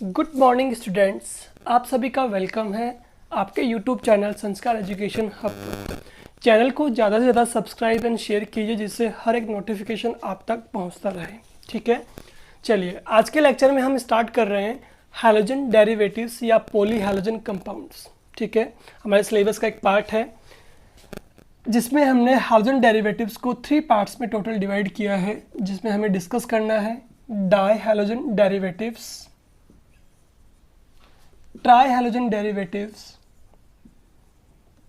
Good morning students, आप सभी का वेलकम है आपके यूट्यूब चैनल संस्कार एजुकेशन हब पर। चैनल को ज़्यादा से ज़्यादा सब्सक्राइब एंड शेयर कीजिए जिससे हर एक नोटिफिकेशन आप तक पहुंचता रहे। ठीक है, चलिए आज के लेक्चर में हम स्टार्ट कर रहे हैं हैलोजन डेरिवेटिव्स या पॉली हैलोजन कंपाउंड्स। ठीक है, हमारे सिलेबस का एक पार्ट है जिसमें हमने हैलोजन डेरिवेटिव्स को 3 पार्ट्स में टोटल डिवाइड किया है, जिसमें हमें डिस्कस करना है di halogen derivatives, tri halogen derivatives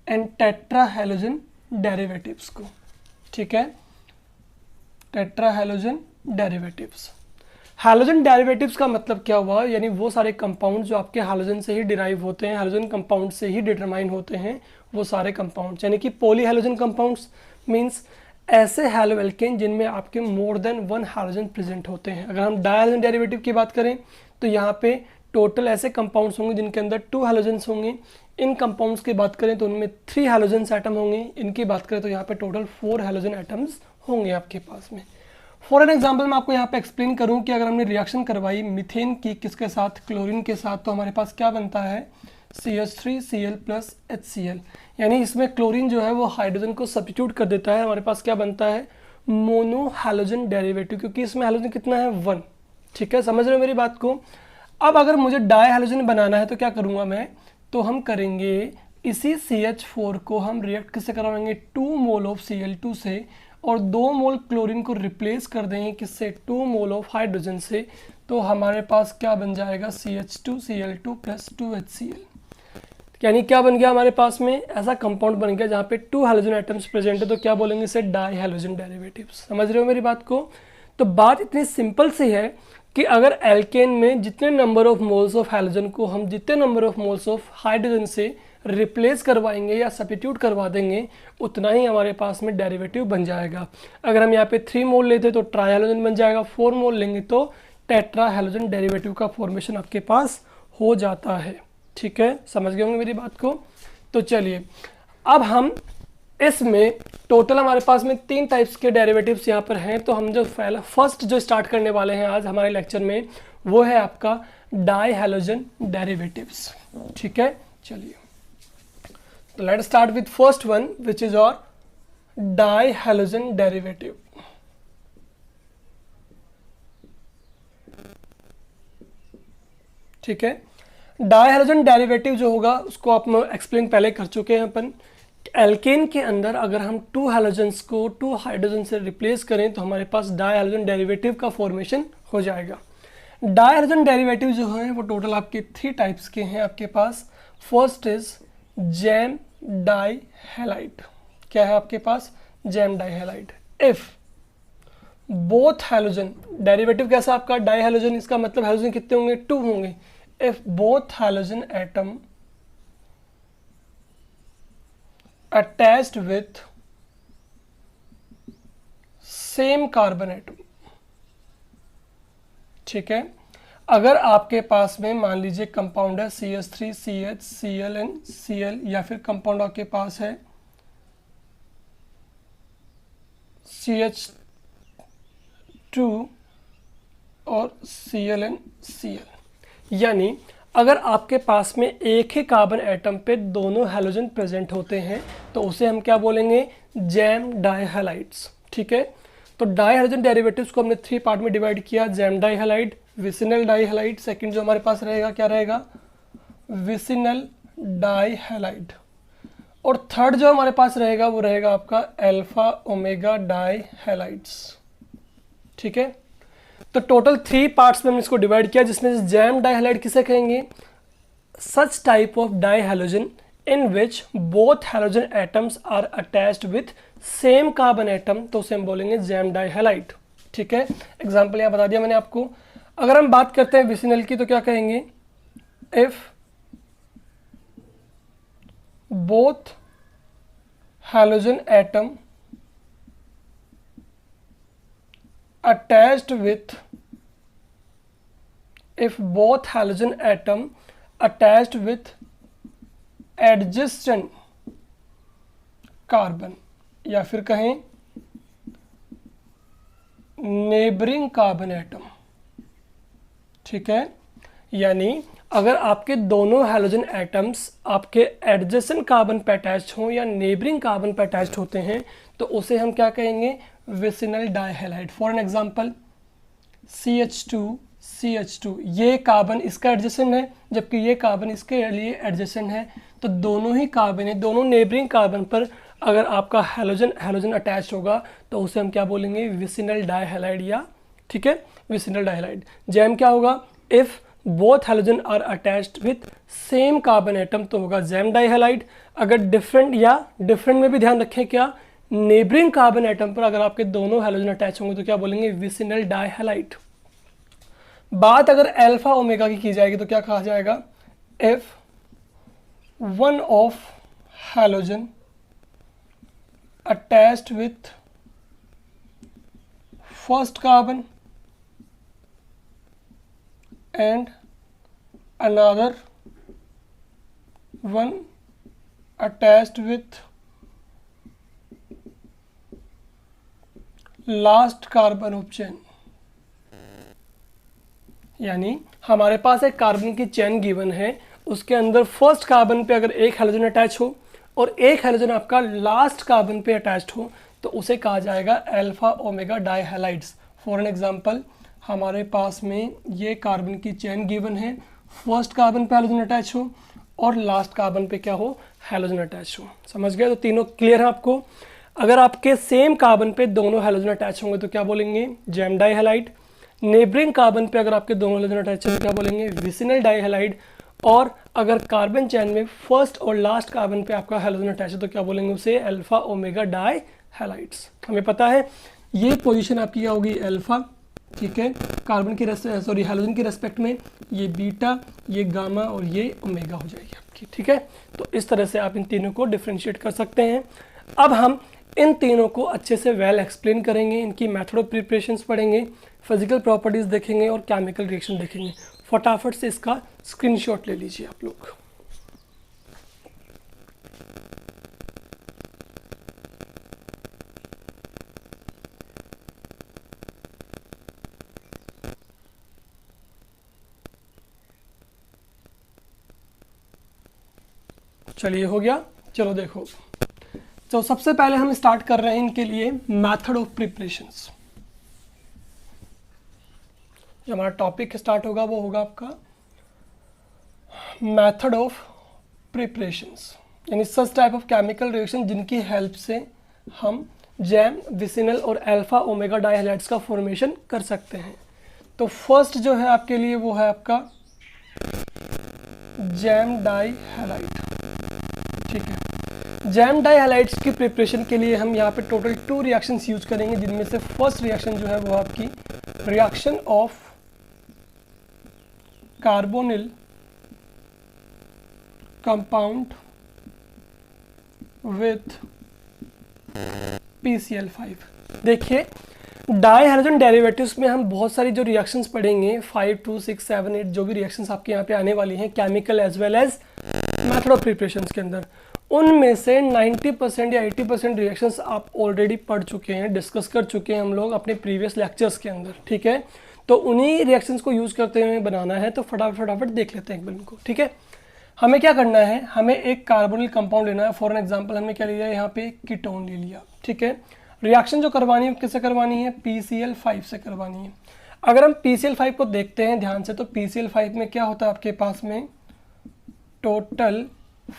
and tetra halogen derivatives को। ठीक है, tetra halogen derivatives. Halogen derivatives का मतलब क्या हुआ, यानी वो सारे कंपाउंड जो आपके हैलोजन से ही डिराइव होते हैं, हैलोजन कंपाउंड से ही डिटरमाइन होते हैं, वो सारे कंपाउंड्स। यानी कि पॉली हैलोजन कंपाउंड्स मींस ऐसे हैलो एल्केन जिनमें आपके more than one halogen present होते हैं। अगर हम डाई हैलोजन डेरिवेटिव की बात करें तो यहाँ पे टोटल ऐसे कंपाउंड्स होंगे जिनके अंदर 2 हैलोजेंस होंगे। इन कंपाउंड्स की बात करें तो उनमें 3 हैलोजेंस एटम होंगे। इनकी बात करें तो यहाँ पे टोटल 4 हैलोजन एटम्स होंगे आपके पास में। फॉर एन एग्जांपल मैं आपको यहाँ पे एक्सप्लेन करूँ कि अगर हमने रिएक्शन करवाई मीथेन की किसके साथ, क्लोरीन के साथ, तो हमारे पास क्या बनता है CH3Cl प्लस HCl। यानी इसमें क्लोरीन जो है वो हाइड्रोजन को सब्स्टिट्यूट कर देता है। हमारे पास क्या बनता है मोनो हैलोजन डेरिवेटिव, क्योंकि इसमें हैलोजन कितना है 1। ठीक है, समझ रहे हो मेरी बात को। अब अगर मुझे डाई हैलोजन बनाना है तो क्या करूँगा मैं, तो हम करेंगे इसी CH4 को हम रिएक्ट किससे करवाएंगे 2 मोल ऑफ Cl2 से, और 2 मोल क्लोरीन को रिप्लेस कर देंगे किससे 2 मोल ऑफ हाइड्रोजन से। तो हमारे पास क्या बन जाएगा CH2Cl2 प्लस 2HCl। यानी क्या बन गया हमारे पास में ऐसा कंपाउंड बन गया जहाँ पे 2 हैलोजन एटम्स प्रेजेंट है, तो क्या बोलेंगे इसे डाई हैलोजन डेरिवेटिव्स। समझ रहे हो मेरी बात को। तो बात इतनी सिंपल सी है कि अगर एल्केन में जितने number of moles of halogen को हम जितने number of moles of hydrogen से रिप्लेस करवाएंगे या सब्स्टिट्यूट करवा देंगे, उतना ही हमारे पास में डेरिवेटिव बन जाएगा। अगर हम यहाँ पे 3 मोल लेते तो ट्राई हैलोजन बन जाएगा, 4 मोल लेंगे तो टेट्रा हैलोजन डेरिवेटिव का फॉर्मेशन आपके पास हो जाता है। ठीक है, समझ गए होंगे मेरी बात को। तो चलिए अब हम इसमें टोटल हमारे पास में 3 टाइप्स के डेरिवेटिव्स यहाँ पर हैं। तो हम जो फर्स्ट जो स्टार्ट करने वाले हैं आज हमारे लेक्चर में वो है आपका डाई हैलोजन डेरिवेटिव्स। ठीक है, चलिए तो let start with first one which is और डाई हैलोजन डेरिवेटिव। ठीक है, डाई हैलोजन डेरिवेटिव जो होगा उसको आप एक्सप्लेन पहले कर चुके हैं अपन। एल्केन के अंदर अगर हम 2 हैलोजेंस को 2 हाइड्रोजन से रिप्लेस करें तो हमारे पास डाई हैलोजन डेरिवेटिव का फॉर्मेशन हो जाएगा। डाई हैलोजन डेरिवेटिव जो है वो टोटल आपके 3 टाइप्स के हैं आपके पास। First is gem die halide. क्या है आपके पास gem die halide. If both halogen, derivative कैसा आपका डाई हैलोजन, इसका मतलब हैलोजन कितने होंगे 2 होंगे। If both halogen atom attached with same carbon atom। ठीक है, अगर आपके पास में मान लीजिए कंपाउंड है CH3CH Cl and Cl, या फिर कंपाउंड आपके पास है CH2 और Cl and Cl, यानी अगर आपके पास में एक ही कार्बन एटम पे दोनों हैलोजन प्रेजेंट होते हैं तो उसे हम क्या बोलेंगे जैम डाई हैलाइड्स। ठीक है, तो डाई हैलोजन डेरिवेटिव्स को हमने 3 पार्ट में डिवाइड किया, gem die halide, vicinal di halide, second जो हमारे पास रहेगा क्या रहेगा विसिनल डाई हैलाइड, और थर्ड जो हमारे पास रहेगा वो रहेगा आपका अल्फा ओमेगा डाई हैलाइड्स। ठीक है, तो टोटल 3 पार्ट्स में हमने इसको डिवाइड किया, जिसमें से जैम डाई हैलाइड किसे कहेंगे such type of di halogen in which both halogen atoms are attached with same carbon atom, तो उसे हम बोलेंगे जैम डाई हैलाइड। ठीक है, एग्जांपल यहाँ बता दिया मैंने आपको। अगर हम बात करते हैं विसिनल की तो क्या कहेंगे if both halogen atom attached with if both halogen atom attached with adjacent carbon, या फिर कहें नेबरिंग कार्बन एटम। ठीक है, यानी अगर आपके दोनों हैलोजन एटम्स आपके एडजेसेंट कार्बन पे अटैच्ड हों या नेबरिंग कार्बन पे अटैच्ड होते हैं तो उसे हम क्या कहेंगे, vicinal dihalide. For an example CH2 ये कार्बन इसका एडजेसेंट है जबकि ये कार्बन इसके लिए एडजेसेंट है, तो दोनों ही कार्बन है, दोनों नेबरिंग कार्बन पर अगर आपका हैलोजन अटैच होगा तो उसे हम क्या बोलेंगे, विसिनल डाइहैलाइड या ठीक है विसिनल डाइहैलाइड। जैम क्या होगा, if both halogen are attached with same carbon atom तो होगा जैम डाइहैलाइड। अगर डिफरेंट में भी ध्यान रखें क्या, नेबरिंग कार्बन एटम पर अगर आपके दोनों हैलोजन अटैच होंगे तो क्या बोलेंगे, विसिनल डाइहैलाइड। बात अगर अल्फा ओमेगा की जाएगी तो क्या कहा जाएगा, if one of halogen attached with first carbon and another one attached with last carbon of chain। यानी हमारे पास एक कार्बन की चेन गिवन है, उसके अंदर फर्स्ट कार्बन पे अगर एक हैलोजन अटैच हो और एक हैलोजन आपका लास्ट कार्बन पे अटैच्ड हो तो उसे कहा जाएगा alpha omega dihalides. For an example हमारे पास में ये कार्बन की चेन गिवन है, फर्स्ट कार्बन पे हैलोजन अटैच हो और लास्ट कार्बन पे क्या हो, हैलोजन अटैच हो। समझ गए, तो तीनों क्लियर है आपको। अगर आपके सेम कार्बन पे दोनों हैलोजन अटैच होंगे तो क्या बोलेंगे, जैम डाइहैलाइड। नेबरिंग कार्बन पे अगर आपके दोनों हैलोजन अटैच होंगे तो क्या बोलेंगे, विसिनल डाइहैलाइड। और अगर कार्बन चेन में फर्स्ट और लास्ट कार्बन पे आपका हैलोजन अटैच है तो क्या बोलेंगे उसे, अल्फा ओमेगा डाइहैलाइड्स। हमें पता है ये पोजीशन आपकी क्या होगी, अल्फा, ठीक है, कार्बन की हैलोजन की रेस्पेक्ट में ये बीटा, ये गामा और ये ओमेगा हो जाएगी आपकी, ठीक है। तो इस तरह से आप इन तीनों को डिफरेंशिएट कर सकते हैं। अब हम इन तीनों को अच्छे से वेल एक्सप्लेन करेंगे, इनकी मेथड ऑफ प्रिपरेशंस पढ़ेंगे, फिजिकल प्रॉपर्टीज देखेंगे और केमिकल रिएक्शन देखेंगे। फटाफट से इसका स्क्रीनशॉट ले लीजिए आप लोग। चलिए हो गया, चलो देखो। तो सबसे पहले हम स्टार्ट कर रहे हैं इनके लिए मेथड ऑफ प्रिपरेशंस। जो हमारा टॉपिक स्टार्ट होगा वो होगा आपका मेथड ऑफ प्रिपरेशंस, यानी सच टाइप ऑफ केमिकल रिएक्शन जिनकी हेल्प से हम जैम, विसिनल और अल्फा ओमेगा डाइहैलाइड्स का फॉर्मेशन कर सकते हैं। तो फर्स्ट जो है आपके लिए वो है आपका जैम डाइहैलाइड, ठीक है। जैम डाइहैलाइड्स की प्रिपरेशन के लिए हम यहाँ पे टोटल 2 रिएक्शंस यूज करेंगे, जिनमें से फर्स्ट रिएक्शन जो है वो आपकी reaction of carbonyl compound with PCl5। देखिए डाइहैलोजन डेरिवेटिव्स में हम बहुत सारी जो रिएक्शंस पढ़ेंगे 5, 2, 6, 7, 8 जो भी रिएक्शंस आपके यहाँ पे आने वाली हैं chemical as well as method of preparations के अंदर, उनमें से 90% या 80% रिएक्शंस आप ऑलरेडी पढ़ चुके हैं, डिस्कस कर चुके हैं हम लोग अपने प्रीवियस लेक्चर्स के अंदर, ठीक है। तो उन्हीं रिएक्शंस को यूज़ करते हुए बनाना है, तो फटाफट देख लेते हैं एक बार इनको, ठीक है। हमें क्या करना है, हमें एक कार्बोनिल कंपाउंड लेना है। फॉर एन एग्जांपल हमने क्या लिया, यहाँ पे कीटोन ले लिया, ठीक है। रिएक्शन जो करवानी है किससे करवानी है, PCl5 से करवानी है। अगर हम PCl5 को देखते हैं ध्यान से तो PCl5 में क्या होता है, आपके पास में टोटल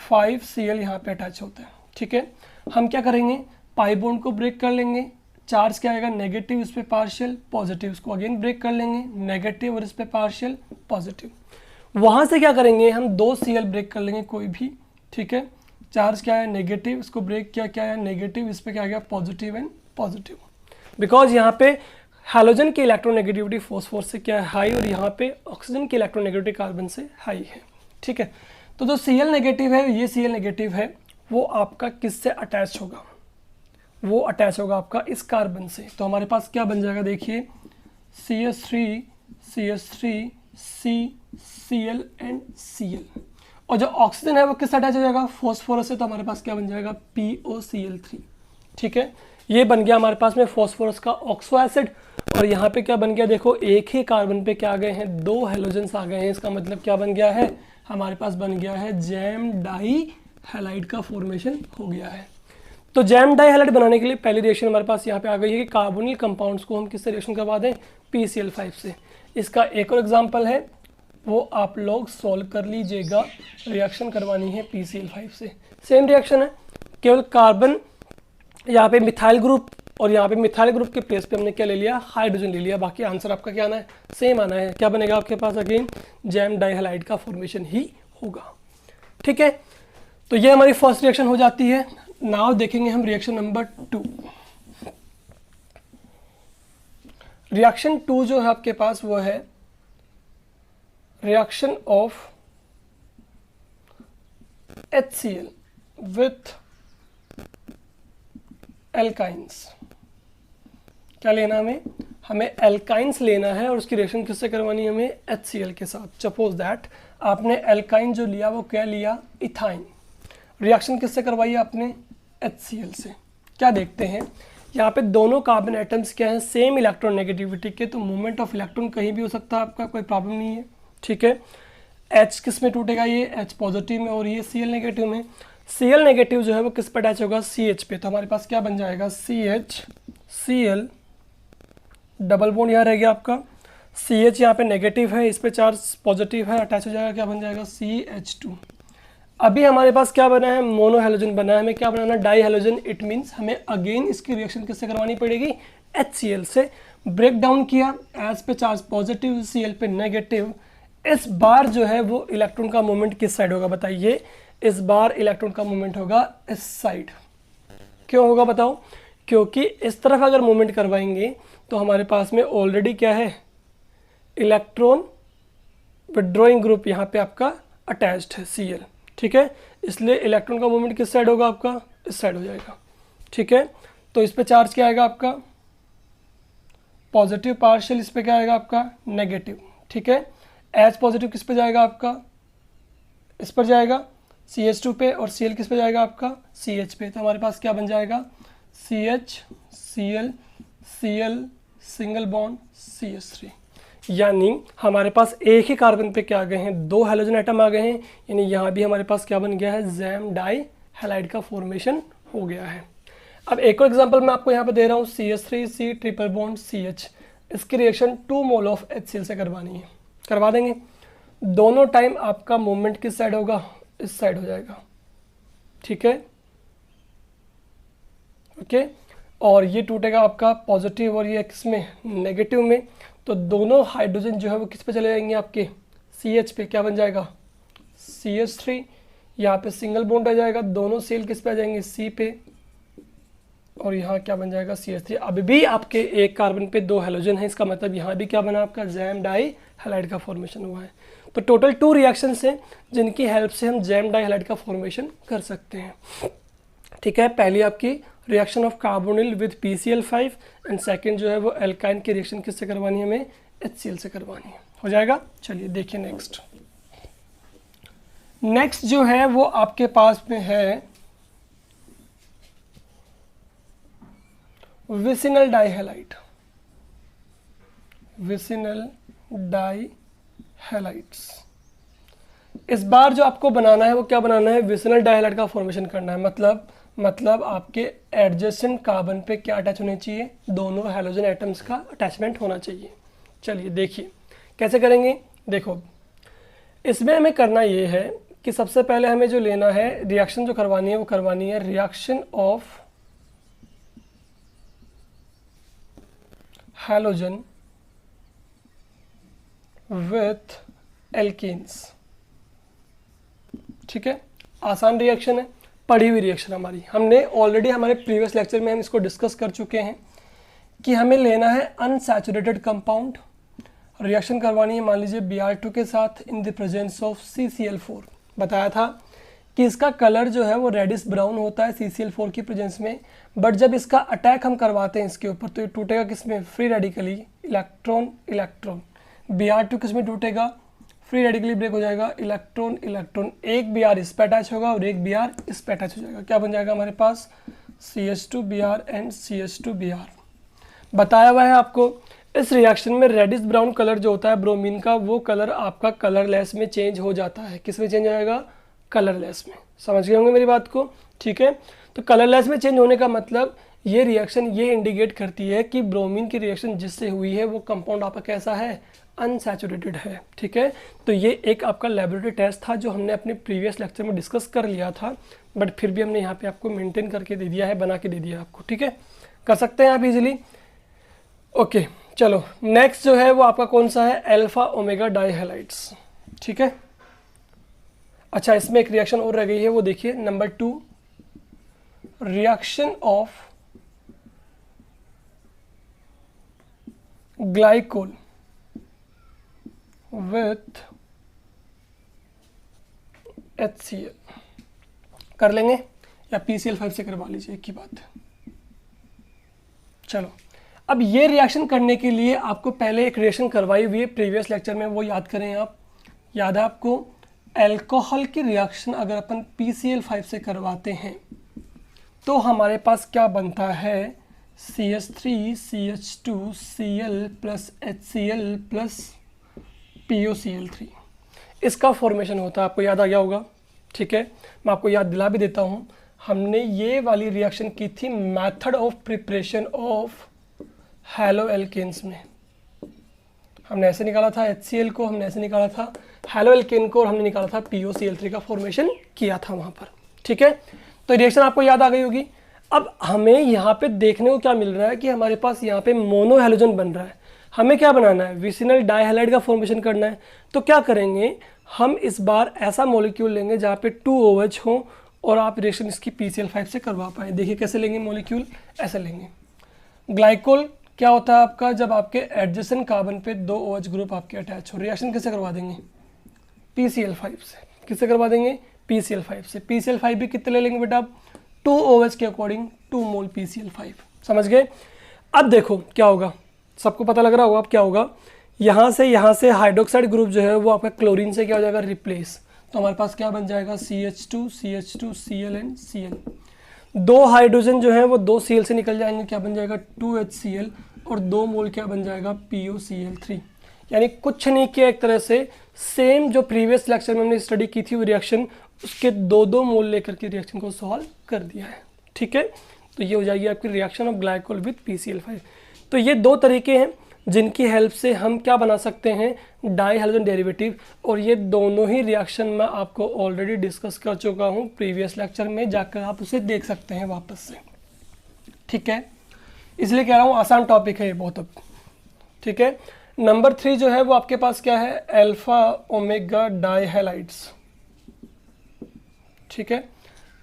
5 Cl यहाँ पे अटैच होता है, ठीक है। हम क्या करेंगे, पाई बॉन्ड को ब्रेक कर लेंगे, चार्ज क्या आएगा नेगेटिव, इस पे पार्शियल पॉजिटिव, इसको अगेन ब्रेक कर लेंगे नेगेटिव और इस पे पार्शियल पॉजिटिव। वहाँ से क्या करेंगे, हम 2 Cl ब्रेक कर लेंगे कोई भी, ठीक है। चार्ज क्या है नेगेटिव, इसको ब्रेक किया, क्या है नेगेटिव, इस पे क्या आ गया पॉजिटिव एंड पॉजिटिव। बिकॉज यहाँ पे हैलोजन की इलेक्ट्रोनेगेटिविटी फॉस्फोरस से क्या है हाई और यहाँ पे ऑक्सीजन की इलेक्ट्रोनेगेटिविटी कार्बन से हाई है, ठीक है। तो जो Cl नेगेटिव है, ये Cl नेगेटिव है, वो आपका किससे अटैच होगा, वो अटैच होगा आपका इस कार्बन से। तो हमारे पास क्या बन जाएगा, देखिए CH3 CH3 C Cl and Cl, और जो ऑक्सीजन है वो किस अटैच हो जाएगा, फॉस्फोरस से। तो हमारे पास क्या बन जाएगा POCl3, ठीक है। ये बन गया हमारे पास में फॉस्फोरस का ऑक्सो एसिड। और यहाँ पे क्या बन गया, देखो एक ही कार्बन पे क्या आ गए हैं, 2 हेलोजेंस आ गए हैं। इसका मतलब क्या बन गया है, हमारे पास बन गया है जैम डाई हैलाइड का फॉर्मेशन हो गया है। तो जैम डाई हैलाइड बनाने के लिए पहली रिएक्शन हमारे पास यहाँ पे आ गई है कि कार्बोनिल कंपाउंड्स को हम किससे रिएक्शन करवा दें, PCl5 से। इसका एक और एग्जांपल है, वो आप लोग सॉल्व कर लीजिएगा। रिएक्शन करवानी है PCl5 से, सेम रिएक्शन है, केवल कार्बन यहाँ पे मिथाइल ग्रुप और यहाँ पे मिथाइल ग्रुप के प्लेस पे हमने क्या ले लिया, हाइड्रोजन ले लिया। बाकी आंसर आपका क्या आना है, सेम आना है। क्या बनेगा आपके पास, अगेन जैम डाई हैलाइड का फॉर्मेशन ही होगा। ठीक है, तो ये हमारी फर्स्ट रिएक्शन हो जाती है। नाउ देखेंगे हम रिएक्शन नंबर 2। रिएक्शन 2 जो है आपके पास वो है reaction of HCl with alkynes. क्या लेना हमें एल्काइंस लेना है और उसकी रिएक्शन किससे करवानी है, हमें HCl के साथ। सपोज दैट आपने एल्काइन जो लिया वो क्या लिया, इथाइन। रिएक्शन किससे करवाई आपने, HCl से। क्या देखते हैं यहाँ पे दोनों कार्बन एटम्स क्या हैं, सेम इलेक्ट्रॉन नेगेटिविटी के, तो मूवमेंट ऑफ इलेक्ट्रॉन कहीं भी हो सकता है आपका, कोई प्रॉब्लम नहीं है। ठीक है, H किस में टूटेगा, ये H पॉजिटिव में और ये Cl नेगेटिव में। Cl नेगेटिव जो है वो किस पर अटैच होगा, CH पे। तो हमारे पास क्या बन जाएगा, CH Cl डबल बॉन्ड यहाँ रह गया आपका, CH यहाँ पे नेगेटिव है, इस पे चार्ज पॉजिटिव है, अटैच हो जाएगा, क्या बन जाएगा CH2। अभी हमारे पास क्या बना है, मोनो हेलोजन बना है, हमें क्या बनाना, डाई हेलोजन। इट मीन्स हमें अगेन इसकी रिएक्शन किससे करवानी पड़ेगी, HCl से। ब्रेक डाउन किया, H पे चार्ज पॉजिटिव, Cl पे नेगेटिव। इस बार जो है वो इलेक्ट्रॉन का मूवमेंट किस साइड होगा बताइए, इस बार इलेक्ट्रॉन का मूवमेंट होगा इस साइड। क्यों होगा बताओ, क्योंकि इस तरफ अगर मूवमेंट करवाएंगे तो हमारे पास में ऑलरेडी क्या है, इलेक्ट्रॉन विड्रॉइंग ग्रुप यहाँ पे आपका अटैच्ड है Cl। ठीक है, इसलिए इलेक्ट्रॉन का मूवमेंट किस साइड होगा आपका, इस साइड हो जाएगा। ठीक है, तो इस पे चार्ज क्या आएगा आपका, पॉजिटिव पार्शियल, इस पे क्या आएगा आपका, नेगेटिव। ठीक है, H पॉजिटिव किस पे जाएगा आपका, इस पर जाएगा CH2 पे, और Cl किस पे जाएगा आपका, CH पे। तो हमारे पास क्या बन जाएगा, CH Cl Cl single bond CH3। यानी हमारे पास एक ही कार्बन पे क्या आ गए हैं, 2 हेलोजन एटम आ गए हैं। यानी यहाँ भी हमारे पास क्या बन गया है, जैम डाई हैलाइड का फॉर्मेशन हो गया है। अब एक और एग्जांपल मैं आपको यहाँ पे दे रहा हूँ, CH3C ट्रिपल बॉन्ड CH। इसकी रिएक्शन 2 मोल ऑफ HCl से करवानी है, करवा देंगे। दोनों टाइम आपका मूवमेंट किस साइड होगा, इस साइड हो जाएगा। ठीक है, ओके, और ये टूटेगा आपका पॉजिटिव और ये किसमें, नेगेटिव में। तो दोनों हाइड्रोजन जो है वो किस पे चले जाएंगे आपके, CH पे। क्या बन जाएगा, CH3। यहाँ पे सिंगल बॉन्ड आ जाएगा, दोनों Cl किस पे आ जाएंगे, C पे, और यहाँ क्या बन जाएगा, CH3। अभी भी आपके एक कार्बन पे 2 हेलोजन है, इसका मतलब यहाँ भी क्या बना आपका, जैम डाई हैलाइड का फॉर्मेशन हुआ है। तो टोटल 2 रिएक्शंस हैं जिनकी हेल्प से हम जैम डाई हैलाइड का फॉर्मेशन कर सकते हैं। ठीक है, पहली आपकी reaction of carbonyl with PCl5 and second जो है वो एल्काइन की रिएक्शन किससे करवानी है, हमें HCl से करवानी है। हो जाएगा, चलिए देखिए नेक्स्ट। नेक्स्ट जो है वो आपके पास में है विसिनल डाइहैलाइड। विसिनल डाइहैलाइड्स। इस बार जो आपको बनाना है वो क्या बनाना है, विसिनल डाइहैलाइड का फॉर्मेशन करना है। मतलब आपके एडजेसेंट कार्बन पे क्या अटैच होने चाहिए, दोनों हेलोजन एटम्स का अटैचमेंट होना चाहिए। चलिए देखिए कैसे करेंगे। देखो इसमें हमें करना ये है कि सबसे पहले हमें जो लेना है, रिएक्शन जो करवानी है वो करवानी है reaction of halogen with alkenes. ठीक है, आसान रिएक्शन है, पढ़ी हुई रिएक्शन हमारी। हमने ऑलरेडी हमारे प्रीवियस लेक्चर में हम इसको डिस्कस कर चुके हैं कि हमें लेना है अनसैचुरेटेड कंपाउंड, रिएक्शन करवानी है मान लीजिए Br2 के साथ in the presence of CCl4। बताया था कि इसका कलर जो है वो रेडिश ब्राउन होता है CCl4 की प्रेजेंस में, बट जब इसका अटैक हम करवाते हैं इसके ऊपर तो ये टूटेगा किसमें, free radically, electron electron. Br2 किसमें टूटेगा, फ्री रेडिकली ब्रेक हो जाएगा, इलेक्ट्रॉन इलेक्ट्रॉन। एक Br इस पे अटैच होगा और एक Br इस पे अटैच हो जाएगा। क्या बन जाएगा हमारे पास, CH2Br एंड CH2Br। बताया हुआ है आपको इस रिएक्शन में रेडिश ब्राउन कलर जो होता है ब्रोमीन का, वो कलर आपका कलरलेस में चेंज हो जाता है। किस में चेंज आएगा? कलरलेस में। समझ गए होंगे मेरी बात को, ठीक है। तो कलरलेस में चेंज होने का मतलब ये रिएक्शन ये इंडिकेट करती है कि ब्रोमीन की रिएक्शन जिससे हुई है वो कंपाउंड आपका कैसा है? अनसैचुरेटेड है, ठीक है। तो ये एक आपका लेबोरेटरी टेस्ट था जो हमने अपने प्रीवियस लेक्चर में डिस्कस कर लिया था, बट फिर भी हमने यहाँ पे आपको मेंटेन करके दे दिया है, बना के दे दिया आपको, ठीक है। कर सकते हैं आप इजीली। ओके चलो नेक्स्ट जो है वो आपका कौन सा है? अल्फा ओमेगा डाइहैलाइड्स, ठीक है। अच्छा इसमें एक रिएक्शन और रह गई है, वो देखिए number 2, reaction of glycol with HCl। कर लेंगे या PCl5 से करवा लीजिए, एक ही बात है। चलो अब ये रिएक्शन करने के लिए आपको पहले एक रिएक्शन करवाई हुई है प्रीवियस लेक्चर में, वो याद करें आप। याद है आपको? अल्कोहल की रिएक्शन अगर अपन PCl5 से करवाते हैं तो हमारे पास क्या बनता है? CH3CH2Cl plus HCl plus POCl3। इसका फॉर्मेशन होता है, आपको याद आ गया होगा, ठीक है। मैं आपको याद दिला भी देता हूँ, हमने ये वाली रिएक्शन की थी method of preparation of halo alkanes में। हमने ऐसे निकाला था HCl को, हमने ऐसे निकाला था हैलो एल्केन को, और हमने निकाला था POCl3 का फॉर्मेशन किया था वहाँ पर, ठीक है। तो रिएक्शन आपको याद आ गई होगी। अब हमें यहाँ पे देखने को क्या मिल रहा है कि हमारे पास यहाँ पे मोनो हैलोजन बन रहा है। हमें क्या बनाना है? विसिनल डाइहैलाइड का फॉर्मेशन करना है। तो क्या करेंगे हम? इस बार ऐसा मॉलिक्यूल लेंगे जहाँ पे 2 OH हो और आप रिएक्शन इसकी PCl5 से करवा पाए। देखिए कैसे लेंगे मॉलिक्यूल, ऐसे लेंगे। ग्लाइकोल क्या होता है आपका? जब आपके एडजेसेंट कार्बन पे 2 OH ग्रुप आपके अटैच हो, रिएक्शन कैसे करवा देंगे? PCl5 से। किससे करवा देंगे? PCl5 से। PCl5 भी कितने ले लेंगे बेटा आप? 2 OH के अकॉर्डिंग 2 मोल PCl5। समझ गए? अब देखो क्या होगा, सबको पता लग रहा होगा अब क्या होगा। यहाँ से हाइड्रोक्साइड ग्रुप जो है वो आपका क्लोरीन से क्या हो जाएगा? रिप्लेस। तो हमारे पास क्या बन जाएगा? CH2 Cl and Cl। 2 hydrogen जो है वो 2 Cl से निकल जाएंगे, क्या बन जाएगा? 2 HCl, और 2 मोल क्या बन जाएगा? POCl3। यानी कुछ नहीं किया, एक तरह से सेम जो प्रीवियस लेक्चर में हमने स्टडी की थी वो रिएक्शन, उसके 2-2 मोल लेकर के रिएक्शन को सॉल्व कर दिया है, ठीक है। तो ये हो जाएगी आपकी reaction of glycol with PCl5। तो ये 2 तरीके हैं जिनकी हेल्प से हम क्या बना सकते हैं? Di halogen derivative. और ये दोनों ही रिएक्शन मैं आपको ऑलरेडी डिस्कस कर चुका हूँ प्रीवियस लेक्चर में, जाकर आप उसे देख सकते हैं वापस से, ठीक है। इसलिए कह रहा हूँ आसान टॉपिक है ये बहुत अब, ठीक है। नंबर 3 जो है वो आपके पास क्या है? अल्फा ओमेगा डाइहैलाइड्स, ठीक है।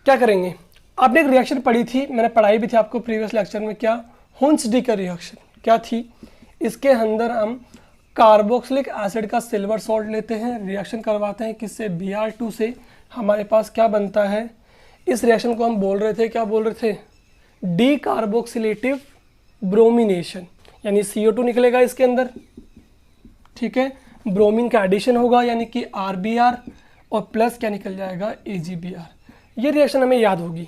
क्या करेंगे? आपने एक रिएक्शन पढ़ी थी, मैंने पढ़ाई भी थी आपको प्रीवियस लेक्चर में, क्या? हुंसडी का रिएक्शन क्या थी? इसके अंदर हम कार्बोक्सिलिक एसिड का सिल्वर सॉल्ट लेते हैं, रिएक्शन करवाते हैं किससे? Br2 से। हमारे पास क्या बनता है? इस रिएक्शन को हम बोल रहे थे, क्या बोल रहे थे? डी कार्बोक्सिलेटिव ब्रोमिनेशन, यानी CO2 निकलेगा इसके अंदर, ठीक है। ब्रोमीन का एडिशन होगा यानी कि RBr, और प्लस क्या निकल जाएगा? AgBr। ये रिएक्शन हमें याद होगी,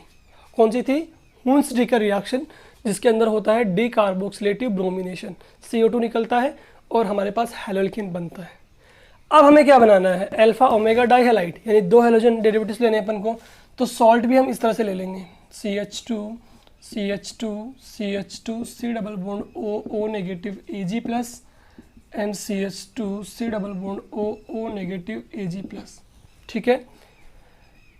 कौन सी थी? हुंसडी का रिएक्शन, जिसके अंदर होता है डी कार्बोक्सिलेटिव ब्रोमिनेशन, CO2 निकलता है और हमारे पास हैलोल्केन बनता है। अब हमें क्या बनाना है? अल्फा ओमेगा डाइहैलाइड, यानी 2 हैलोजन डेरिवेटिव्स लेने अपन को। तो सॉल्ट भी हम इस तरह से ले लेंगे, CH2 C double bond O negative Ag plus, and CH2 C double bond O negative Ag plus, ठीक है।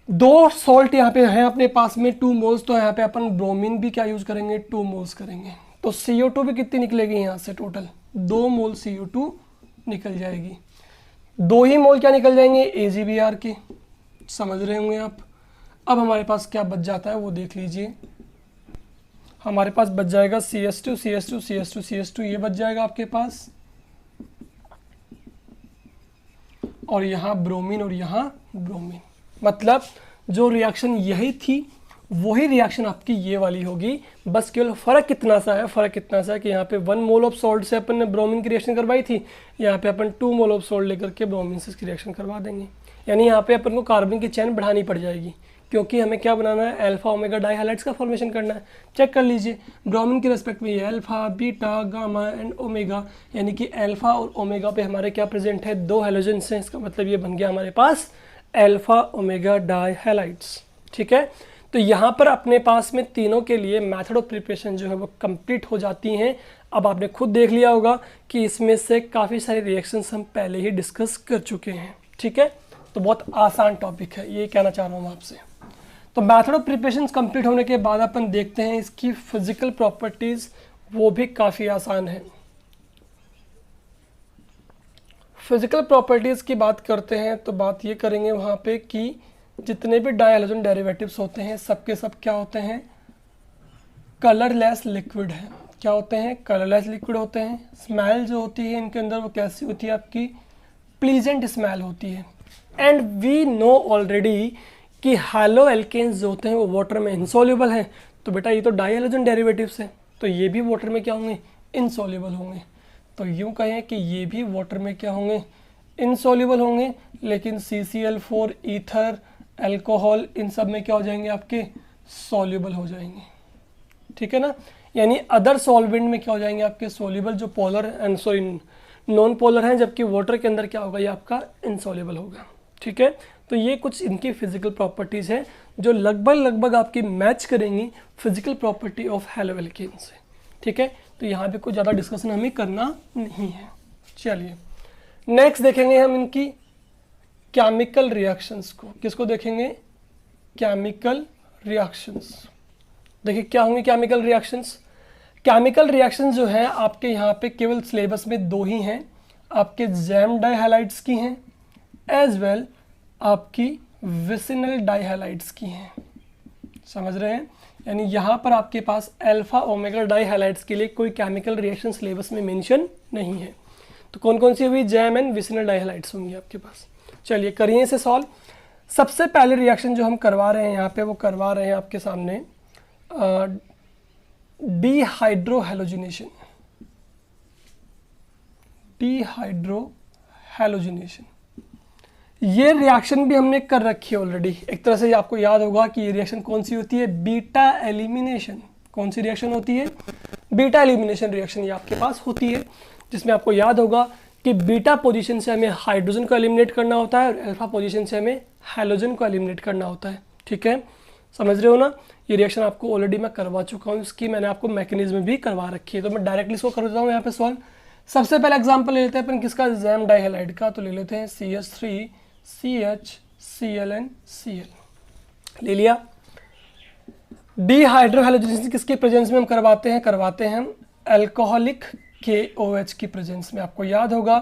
2 सॉल्ट यहाँ पे है अपने पास में 2 मोल्स, तो यहाँ पे अपन ब्रोमीन भी क्या यूज करेंगे? 2 मोल्स करेंगे। तो CO2 भी कितनी निकलेगी यहाँ से? टोटल 2 मोल CO2 निकल जाएगी। 2 ही मोल क्या निकल जाएंगे? AgBr के, समझ रहे होंगे आप। अब हमारे पास क्या बच जाता है वो देख लीजिए। हमारे पास बच जाएगा CH2 ये बच जाएगा आपके पास, और यहाँ ब्रोमीन और यहाँ ब्रोमीन। मतलब जो रिएक्शन यही थी वही रिएक्शन आपकी ये वाली होगी, बस केवल फ़र्क कितना सा है? फ़र्क कितना सा है कि यहाँ पे 1 मोल ऑफ सॉल्ट से अपन ने ब्रोमीन की रिएक्शन करवाई थी, यहाँ पे अपन 2 मोल ऑफ सॉल्ट लेकर के ब्रोमीन से इसकी रिएक्शन करवा देंगे। यानी यहाँ पे अपन को कार्बन की चेन बढ़ानी पड़ जाएगी, क्योंकि हमें क्या बनाना है, अल्फा ओमेगा डाई हैलाइड्स का फॉर्मेशन करना है। चेक कर लीजिए ब्रोमीन के रेस्पेक्ट में ये alpha, beta, gamma and omega, यानी कि अल्फा और ओमेगा पे हमारे क्या प्रेजेंट है, 2 हैलोजेंस हैं। इसका मतलब ये बन गया हमारे पास अल्फा ओमेगा डाई हैलाइड्स। ठीक है, तो यहाँ पर अपने पास में तीनों के लिए मेथड ऑफ प्रिपरेशन जो है वो कंप्लीट हो जाती हैं। अब आपने खुद देख लिया होगा कि इसमें से काफ़ी सारे रिएक्शंस हम पहले ही डिस्कस कर चुके हैं। ठीक है, तो बहुत आसान टॉपिक है, ये कहना चाह रहा हूँ आपसे। तो मेथड ऑफ प्रिपरेशन कंप्लीट होने के बाद अपन देखते हैं इसकी फिजिकल प्रॉपर्टीज़, वो भी काफ़ी आसान है। फिजिकल प्रॉपर्टीज़ की बात करते हैं तो बात ये करेंगे वहाँ पे कि जितने भी डायहाइड्रोजन डेरिवेटिव्स होते हैं सबके सब क्या होते हैं, कलरलेस लिक्विड है। क्या होते हैं, कलरलेस लिक्विड होते हैं। स्मेल जो होती है इनके अंदर वो कैसी होती है, आपकी प्लीजेंट स्मेल होती है। एंड वी नो ऑलरेडी कि हैलो एल्केन्स जो होते हैं वो वाटर में इनसॉल्युबल हैं। तो बेटा ये तो डायहाइड्रोजन डेरिवेटिव्स हैं, तो ये भी वाटर में क्या होंगे, इनसॉल्युबल होंगे। तो यूँ कहें कि ये भी वाटर में क्या होंगे, इनसॉल्युबल होंगे। लेकिन CCl4, ईथर, अल्कोहल, इन सब में क्या हो जाएंगे, आपके सॉल्युबल हो जाएंगे। ठीक है ना, यानी अदर सॉल्वेंट में क्या हो जाएंगे, आपके सॉल्युबल जो polar and sorry non polar हैं, जबकि वाटर के अंदर क्या होगा, ये आपका इनसॉल्युबल होगा। ठीक है, तो ये कुछ इनकी फिजिकल प्रॉपर्टीज़ हैं जो लगभग आपकी मैच करेंगी physical property of halo alkane से। ठीक है, तो यहाँ पे कुछ ज़्यादा डिस्कशन हमें करना नहीं है। चलिए नेक्स्ट देखेंगे हम इनकी केमिकल रिएक्शंस को। किसको देखेंगे, केमिकल रिएक्शंस। देखिए क्या होंगे केमिकल रिएक्शंस। केमिकल रिएक्शंस जो है आपके यहाँ पे केवल सिलेबस में 2 ही हैं, आपके जैम डाइहैलाइड्स की हैं एज वेल आपकी विसिनल डाइहैलाइड्स की हैं। समझ रहे हैं, यानी यहाँ पर आपके पास अल्फा ओमेगा डाइहैलाइड्स के लिए कोई केमिकल रिएक्शन सिलेबस में मेंशन नहीं है। तो कौन कौन सी हुई, जैम एंड विसिनल डाइहैलाइड्स होंगी आपके पास। चलिए करिए इसे सॉल्व। सबसे पहले रिएक्शन जो हम करवा रहे हैं यहाँ पे, वो करवा रहे हैं आपके सामने डिहाइड्रोहैलोजिनेशन। डिहाइड्रोहैलोजिनेशन ये रिएक्शन भी हमने कर रखी है ऑलरेडी। एक तरह से आपको याद होगा कि ये रिएक्शन कौन सी होती है, बीटा एलिमिनेशन। कौन सी रिएक्शन होती है, बीटा एलिमिनेशन रिएक्शन ये आपके पास होती है, जिसमें आपको याद होगा कि बीटा पोजीशन से हमें हाइड्रोजन को एलिमिनेट करना होता है और अल्फा पोजीशन से हमें हैलोजन को एलिमिनेट करना होता है। ठीक है, समझ रहे हो ना। ये रिएक्शन आपको ऑलरेडी मैं करवा चुका हूँ, इसकी मैंने आपको मैकेनिज्म भी करवा रखी है। तो मैं डायरेक्टली इसको कर देता हूँ यहाँ पे सॉल्व। सबसे पहले एग्जाम्पल ले लेते हैं अपन किसका, जैम डाइहैलाइड का। तो ले लेते हैं CH3 CHCl Cl ले लिया। डिहाइड्रोहैलोजिनेशन किसके प्रेजेंस में हम करवाते हैं हम अल्कोहलिक KOH की प्रेजेंस में। आपको याद होगा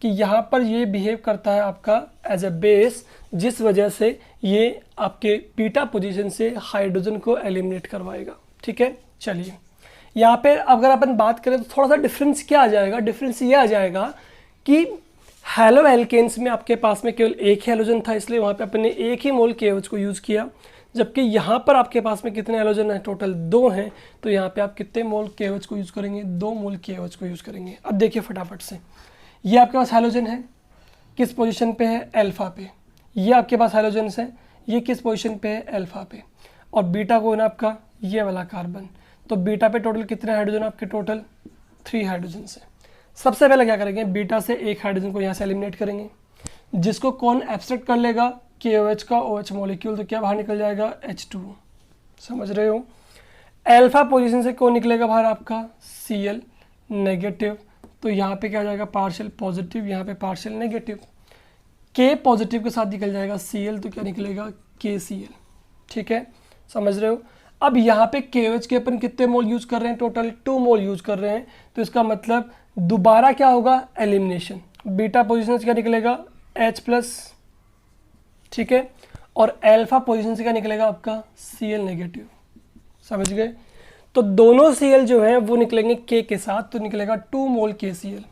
कि यहाँ पर ये बिहेव करता है आपका एज ए बेस, जिस वजह से ये आपके बीटा पोजीशन से हाइड्रोजन को एलिमिनेट करवाएगा। ठीक है, चलिए यहाँ पे अगर अपन बात करें तो थोड़ा सा डिफरेंस क्या आ जाएगा, डिफरेंस ये आ जाएगा कि हैलो एल्केन्स में आपके पास में केवल एक हैलोजन था, इसलिए वहाँ पे अपन ने एक ही मोल KOH को यूज़ किया। जबकि यहाँ पर आपके पास में कितने हैलोजन हैं, टोटल 2 हैं। तो यहाँ पे आप कितने मोल KOH को यूज़ करेंगे, 2 मोल KOH को यूज़ करेंगे। अब देखिए फटाफट से, ये आपके पास हैलोजन है, किस पोजीशन पे है, अल्फा पे। ये आपके पास हैलोजन है, ये किस पोजीशन पे है, अल्फा पे। और बीटा को ना आपका ये वाला कार्बन। तो बीटा पे टोटल कितने हाइड्रोजन, आपके टोटल 3 हाइड्रोजन है। सबसे पहले क्या करेंगे, बीटा से एक हाइड्रोजन को यहाँ से एलिमिनेट करेंगे, जिसको कौन एब्स्ट्रैक्ट कर लेगा, KOH का OH मॉलिक्यूल। तो क्या बाहर निकल जाएगा, H2। समझ रहे हो। अल्फा पोजीशन से कौन निकलेगा बाहर, आपका Cl नेगेटिव। तो यहाँ पे क्या हो जाएगा, पार्शियल पॉजिटिव, यहाँ पे पार्शियल नेगेटिव। K पॉजिटिव के साथ निकल जाएगा Cl, तो क्या निकलेगा, KCl। ठीक है, समझ रहे हो। अब यहाँ पे KOH के अपन कितने मोल यूज़ कर रहे हैं, टोटल 2 मोल यूज़ कर रहे हैं। तो इसका मतलब दोबारा क्या होगा, एलिमिनेशन। बीटा पोजीशन से क्या निकलेगा, H+। ठीक है, और अल्फा पोजीशन से क्या निकलेगा, आपका Cl नेगेटिव। समझ गए। तो दोनों Cl जो हैं वो निकलेंगे K के साथ, तो निकलेगा 2 मोल KCl।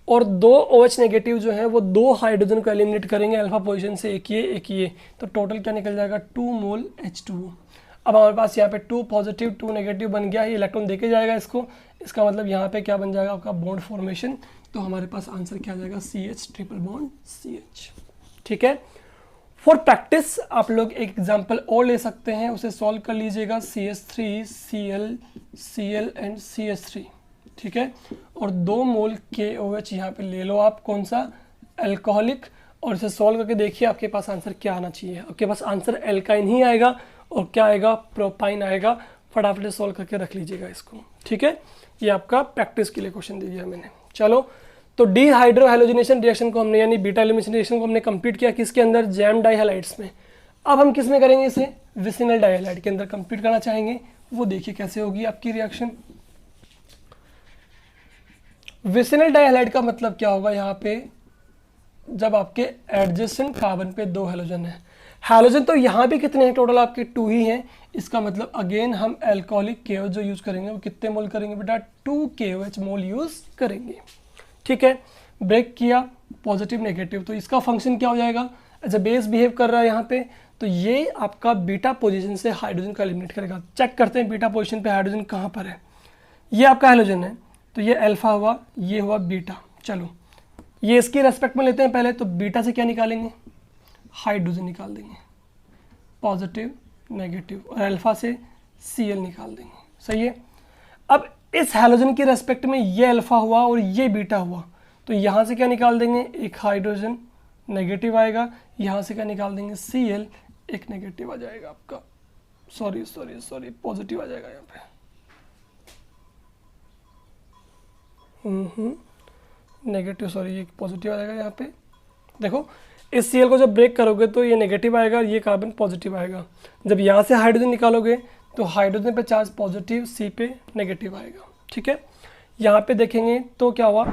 और 2 OH नेगेटिव जो है वो 2 हाइड्रोजन को एलिमिनेट करेंगे अल्फा पोजीशन से, एक ये। तो टोटल क्या निकल जाएगा, 2 मोल H2। अब हमारे पास यहाँ पे 2 पॉजिटिव 2 नेगेटिव बन गया, ये इलेक्ट्रॉन देके जाएगा इसको। इसका मतलब यहाँ पे क्या बन जाएगा, आपका बॉन्ड फॉर्मेशन। तो हमारे पास आंसर क्या आ जाएगा, CH ट्रिपल बॉन्ड CH। ठीक है, फॉर प्रैक्टिस आप लोग एक एग्जांपल और ले सकते हैं, उसे सॉल्व कर लीजिएगा। CH3 Cl Cl and CH3, ठीक है, और 2 मोल KOH यहाँ पे ले लो आप, कौन सा, अल्कोहलिक, और इसे सॉल्व करके देखिए आपके पास आंसर क्या आना चाहिए। आपके पास आंसर एल्काइन ही आएगा और क्या आएगा, प्रोपाइन आएगा। फटाफट से सॉल्व करके रख लीजिएगा इसको, ठीक है। ये आपका प्रैक्टिस के लिए क्वेश्चन दे दिया मैंने। चलो, तो डिहाइड्रोहैलोजिनेशन रिएक्शन को हमने, यानी बीटा एलिमिनेशन रिएक्शन को हमने कंप्लीट किया किसके अंदर, जैम डाइहैलाइड्स में। अब हम किस में करेंगे इसे, विसिनल डाइहैलाइड के अंदर कंप्लीट करना चाहेंगे। वो देखिए कैसे होगी आपकी रिएक्शन। विसिनल डाइहैलाइड का मतलब क्या होगा, यहाँ पे जब आपके एडजेसेंट कार्बन पे 2 हैलोजन है। हैलोजन तो यहाँ भी कितने हैं, टोटल आपके 2 ही हैं। इसका मतलब अगेन हम अल्कोहलिक KOH जो यूज करेंगे वो कितने मोल करेंगे बेटा, 2 KOH मोल यूज करेंगे, ठीक है। ब्रेक किया, पॉजिटिव नेगेटिव, तो इसका फंक्शन क्या हो जाएगा, एज अ बेस बिहेव कर रहा है यहाँ पे, तो ये आपका बीटा पोजीशन से हाइड्रोजन का एलिमिनेट करेगा। चेक करते हैं बीटा पोजीशन पे हाइड्रोजन कहाँ पर है। ये आपका हैलोजन है, तो ये अल्फा हुआ, ये हुआ बीटा। चलो, ये इसके रेस्पेक्ट में लेते हैं पहले, तो बीटा से क्या निकालेंगे, हाइड्रोजन निकाल देंगे, पॉजिटिव नेगेटिव, और अल्फा से Cl निकाल देंगे, सही है। अब इस हैलोजन के रेस्पेक्ट में ये अल्फा हुआ और ये बीटा हुआ, तो यहाँ से क्या निकाल देंगे, एक हाइड्रोजन नेगेटिव आएगा, यहाँ से क्या निकाल देंगे, Cl, एक नेगेटिव आ जाएगा आपका, सॉरी पॉजिटिव आ जाएगा यहाँ पे। नेगेटिव, सॉरी ये पॉजिटिव आ जाएगा यहाँ पे। देखो, इस Cl को जब ब्रेक करोगे तो ये नेगेटिव आएगा, ये कार्बन पॉजिटिव आएगा। जब यहाँ से हाइड्रोजन निकालोगे तो हाइड्रोजन पे चार्ज पॉजिटिव, C पे नेगेटिव आएगा, ठीक है। यहाँ पे देखेंगे तो क्या हुआ,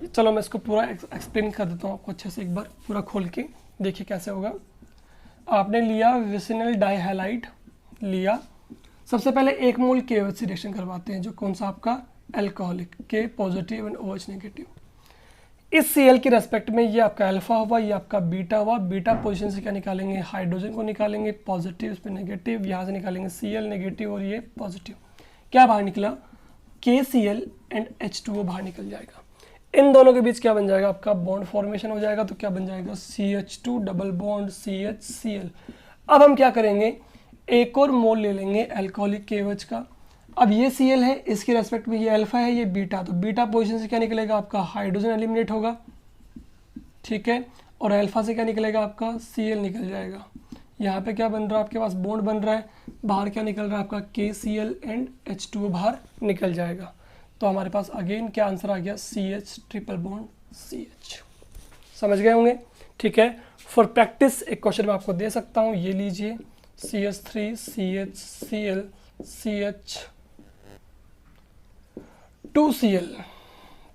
चलो मैं इसको पूरा एक्सप्लेन कर देता हूँ आपको अच्छे से, एक बार पूरा खोल के देखिए कैसे होगा। आपने लिया विसिनल डाइहैलाइड लिया, सबसे पहले 1 मोल KOH से रिएक्शन करवाते हैं, जो कौन सा आपका alcoholic, K positive and OH negative. इस Cl के रेस्पेक्ट में ये आपका अल्फा हुआ, ये आपका बीटा हुआ। बीटा पोजीशन से क्या निकालेंगे, हाइड्रोजन को निकालेंगे, पॉजिटिव इस पे नेगेटिव, यहाँ से निकालेंगे Cl नेगेटिव और ये पॉजिटिव। क्या बाहर निकला, KCl एंड H2O बाहर निकल जाएगा। इन दोनों के बीच क्या बन जाएगा, आपका बॉन्ड फॉर्मेशन हो जाएगा, तो क्या बन जाएगा, CH2 डबल बॉन्ड CHCl। अब हम क्या करेंगे, एक और मोल ले लेंगे अल्कोहलिक KOH का। अब ये Cl है, इसके रेस्पेक्ट में ये अल्फा है, ये बीटा, तो बीटा पोजीशन से क्या निकलेगा, आपका हाइड्रोजन एलिमिनेट होगा, ठीक है, और अल्फा से क्या निकलेगा, आपका Cl निकल जाएगा। यहाँ पे क्या बन रहा है, आपके पास बॉन्ड बन रहा है, बाहर क्या निकल रहा है आपका KCl एंड H2O बाहर निकल जाएगा। तो हमारे पास अगेन क्या आंसर आ गया, CH ट्रिपल बॉन्ड CH। समझ गए होंगे, ठीक है। फॉर प्रैक्टिस एक क्वेश्चन मैं आपको दे सकता हूँ, ये लीजिए, CH3 CHCl CH2Cl,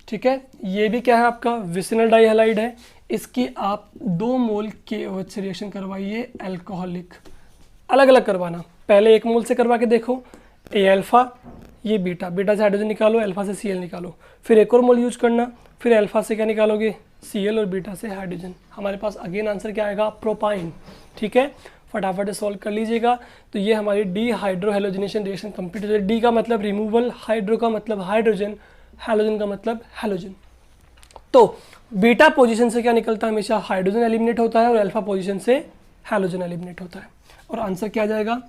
ठीक है। ये भी क्या है, आपका विसिनल डाइहैलाइड है। इसकी आप 2 मोल KOH से रिएक्शन करवाइए अल्कोहलिक, अलग अलग करवाना। पहले 1 मोल से करवा के देखो, ये अल्फा, ये बीटा, बीटा से हाइड्रोजन निकालो, अल्फा से Cl निकालो, फिर एक और मोल यूज करना, फिर अल्फा से क्या निकालोगे, Cl, और बीटा से हाइड्रोजन। हमारे पास अगेन आंसर क्या आएगा, प्रोपाइन, ठीक है। फटाफट सॉल्व कर लीजिएगा। तो ये हमारी डिहाइड्रोहैलोजिनेशन रिएक्शन कंप्लीट हो जाए। डी का मतलब रिमूवल, हाइड्रो का मतलब हाइड्रोजन, हैलोजन का मतलब हैलोजन। तो बीटा पोजीशन से क्या निकलता है, हमेशा हाइड्रोजन एलिमिनेट होता है, और अल्फा पोजीशन से हैलोजन एलिमिनेट होता है। और आंसर क्या आ जाएगा,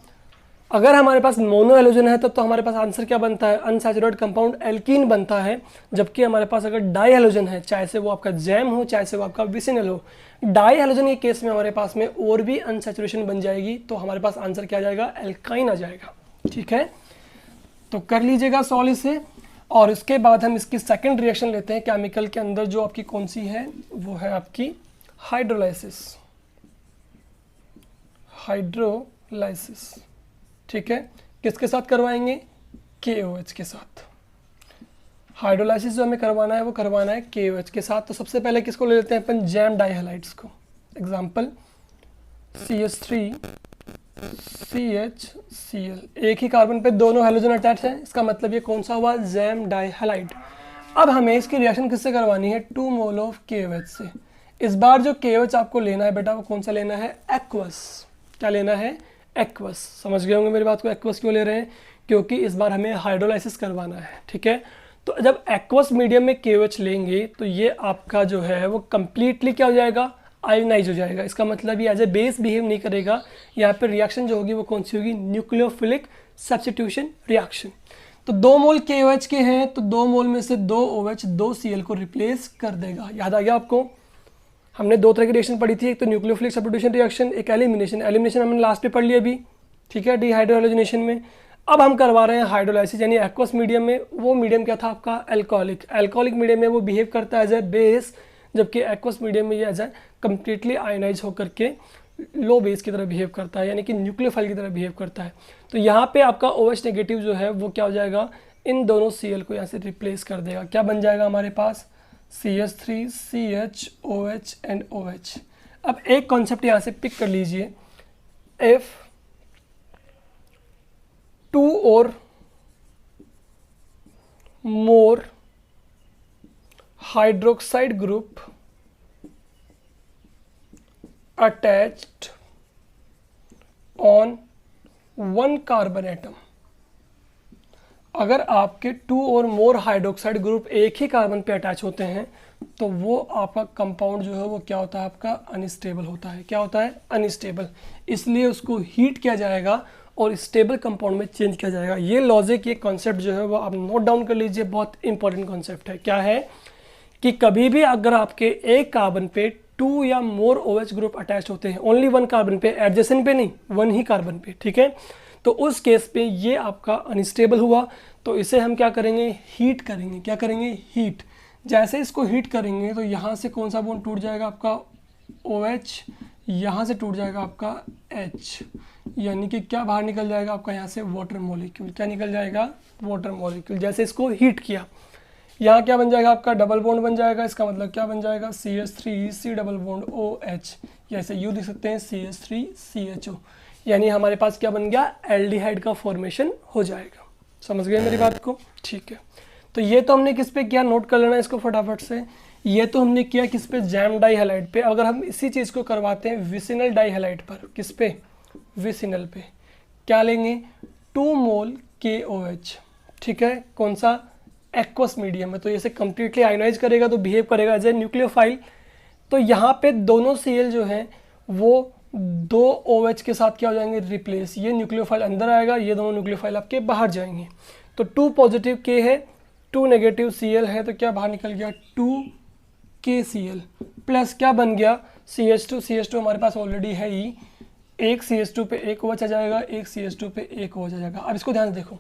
अगर हमारे पास मोनो हैलोजन है तब तो हमारे पास आंसर क्या बनता है, अनसैचुरेटेड कंपाउंड एल्कीन बनता है। जबकि हमारे पास अगर डाई हैलोजन है, चाहे से वो आपका जैम हो, चाहे से वो आपका विसिनल हो, डाई हैलोजन के केस में हमारे पास में और भी अनसैचुरेशन बन जाएगी, तो हमारे पास आंसर क्या आ जाएगा, एल्काइन आ जाएगा, ठीक है। तो कर लीजिएगा सॉल्व इसे। और इसके बाद हम इसकी सेकंड रिएक्शन लेते हैं केमिकल के अंदर, जो आपकी कौन सी है, वो है आपकी हाइड्रोलाइसिस, हाइड्रोलाइसिस, ठीक है। किसके साथ करवाएंगे, KOH के साथ। हाइड्रोलाइसिस जो हमें करवाना है वो करवाना है KOH के साथ। तो सबसे पहले किसको ले लेते हैं अपन, जैम डाइहैलाइड्स को। एग्जांपल CH3 CHCl, एक ही कार्बन पे दोनों हैलोजन अटैच है, इसका मतलब ये कौन सा हुआ, जैम डाइहैलाइड। अब हमें इसकी रिएक्शन किससे करवानी है, 2 मोल ऑफ KOH से। इस बार जो KOH आपको लेना है बेटा, वो कौन सा लेना है, एक्वस। क्या लेना है, एक्वस। समझ गए होंगे मेरी बात को, एक्वस क्यों ले रहे हैं, क्योंकि इस बार हमें हाइड्रोलाइसिस करवाना है, ठीक है। तो जब एक्वस मीडियम में KOH लेंगे तो ये आपका जो है वो कंप्लीटली क्या हो जाएगा, आयोनाइज हो जाएगा। इसका मतलब ये एज ए बेस बिहेव नहीं करेगा। यहाँ पर रिएक्शन जो होगी वो कौन सी होगी, न्यूक्लियोफिलिक सब्स्टिट्यूशन रिएक्शन। तो 2 मोल KOH के हैं तो 2 मोल में से 2 OH 2 Cl को रिप्लेस कर देगा। याद आ गया आपको? हमने 2 तरह की रिएक्शन पढ़ी थी, एक तो न्यूक्लियोफिलिक सब्स्टिट्यूशन रिएक्शन, एक एलिमिनेशन। एलिमिनेशन हमने लास्ट पे पढ़ लिया अभी, ठीक है, डिहाइड्रोहाइलोजिनेशन में। अब हम करवा रहे हैं हाइड्रोलाइसिस, यानी एक्वस मीडियम में। वो मीडियम क्या था आपका, एल्कोहलिक मीडियम में वो बिहेव करता है एज ए बेस, जबकि एक्वस मीडियम में ये एज ए कम्प्लीटली आयोनाइज होकर के लो बेस की तरह बिहेव करता है, यानी कि न्यूक्लियोफाइल की तरह बिहेव करता है। तो यहाँ पे आपका OH नेगेटिव जो है वो क्या हो जाएगा, इन दोनों Cl को यहाँ से रिप्लेस कर देगा। क्या बन जाएगा हमारे पास, CH3 CH OH and OH। अब एक कॉन्सेप्ट यहाँ से पिक कर लीजिए, if 2 or more hydroxide group attached on one carbon atom, अगर आपके 2 और मोर हाइड्रोक्साइड ग्रुप एक ही कार्बन पे अटैच होते हैं तो वो आपका कंपाउंड जो है वो क्या होता है, आपका अनस्टेबल होता है। क्या होता है, अनस्टेबल। इसलिए उसको हीट किया जाएगा और स्टेबल कंपाउंड में चेंज किया जाएगा। ये लॉजिक, ये कॉन्सेप्ट जो है वो आप नोट डाउन कर लीजिए, बहुत इंपॉर्टेंट कॉन्सेप्ट है। क्या है कि कभी भी अगर आपके एक कार्बन पे 2 या मोर OH ग्रुप अटैच होते हैं, ओनली 1 कार्बन पे, एडजेसेंट पे नहीं, 1 ही कार्बन पे, ठीक है, तो उस केस पे ये आपका अनस्टेबल हुआ। तो इसे हम क्या करेंगे, हीट करेंगे। क्या करेंगे, हीट। जैसे इसको हीट करेंगे तो यहाँ से कौन सा बॉन्ड टूट जाएगा, आपका OH, यहाँ से टूट जाएगा आपका H, यानी कि क्या बाहर निकल जाएगा आपका यहाँ से वाटर मॉलिक्यूल। क्या निकल जाएगा, वाटर मॉलिक्यूल। जैसे इसको हीट किया, यहाँ क्या बन जाएगा आपका, डबल बॉन्ड बन जाएगा। इसका मतलब क्या बन जाएगा, CH3 C double bond OH, या ऐसे यू लिख सकते हैं CH3 CHO, यानी हमारे पास क्या बन गया, एल्डिहाइड का फॉर्मेशन हो जाएगा। समझ गए मेरी बात को, ठीक है। तो ये तो हमने किस पे किया, नोट कर लेना इसको फटाफट से। ये तो हमने किया किस पे, जैम डाइहैलाइड पे। अगर हम इसी चीज़ को करवाते हैं विसिनल डाइहैलाइड पर, किस पे, विसिनल पे, क्या लेंगे, 2 मोल KOH, ठीक है, कौन सा, एक्वस मीडियम में। तो इसे कंप्लीटली आयोनाइज करेगा तो बिहेव करेगा एज ए न्यूक्लियोफाइल। तो यहाँ पे दोनों Cl जो हैं वो 2 OH के साथ क्या हो जाएंगे, रिप्लेस। ये न्यूक्लियोफाइल अंदर आएगा, ये दोनों न्यूक्लियोफाइल आपके बाहर जाएंगे। तो 2 पॉजिटिव K है, 2 नेगेटिव Cl है, तो क्या बाहर निकल गया 2KCl प्लस क्या बन गया, CH2 हमारे पास ऑलरेडी है ही, एक CH2 पे एक OH आ जाएगा, एक CH2 पे एक OH आ जाएगा। अब इसको ध्यान से देखो,